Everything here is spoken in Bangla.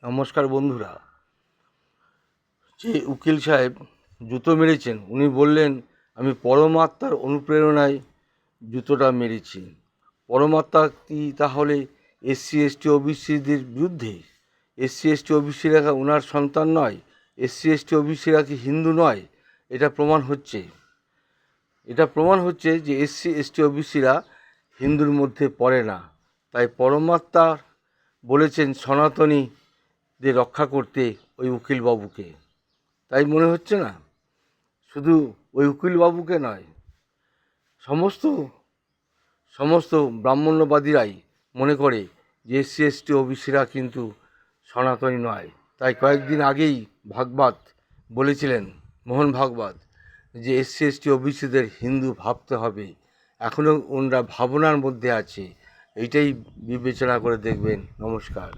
নমস্কার বন্ধুরা। যে উকিল সাহেব জুতো মেরেছেন, উনি বললেন আমি পরমাত্মার অনুপ্রেরণায় জুতোটা মেরেছি। পরমাত্মা কি তাহলে এসসি এসটি ওবিসিদের বিরুদ্ধে? এসসি এসটি ওবিসিরা ওনার সন্তান নয়? এসসি এসটি ওবিসিরা কি হিন্দু নয়? এটা প্রমাণ হচ্ছে যে এসসি এসটি ওবিসিরা হিন্দুর মধ্যে পড়ে না। তাই পরমাত্মা বলেছেন সনাতনীদের রক্ষা করতে ওই উকিলবাবুকে। তাই মনে হচ্ছে না? শুধু ওই উকিলবাবুকে নয়, সমস্ত সমস্ত ব্রাহ্মণ্যবাদীরাই মনে করে যে এসসি এসটি ওবিসিরা কিন্তু সনাতনী নয়। তাই কয়েকদিন আগেই ভাগবত বলেছিলেন, মোহন ভাগবত, যে এসসি এসটি ওবিসিদের হিন্দু ভাবতে হবে। এখনও ওনারা ভাবনার মধ্যে আছে, এইটাই বিবেচনা করে দেখবেন। নমস্কার।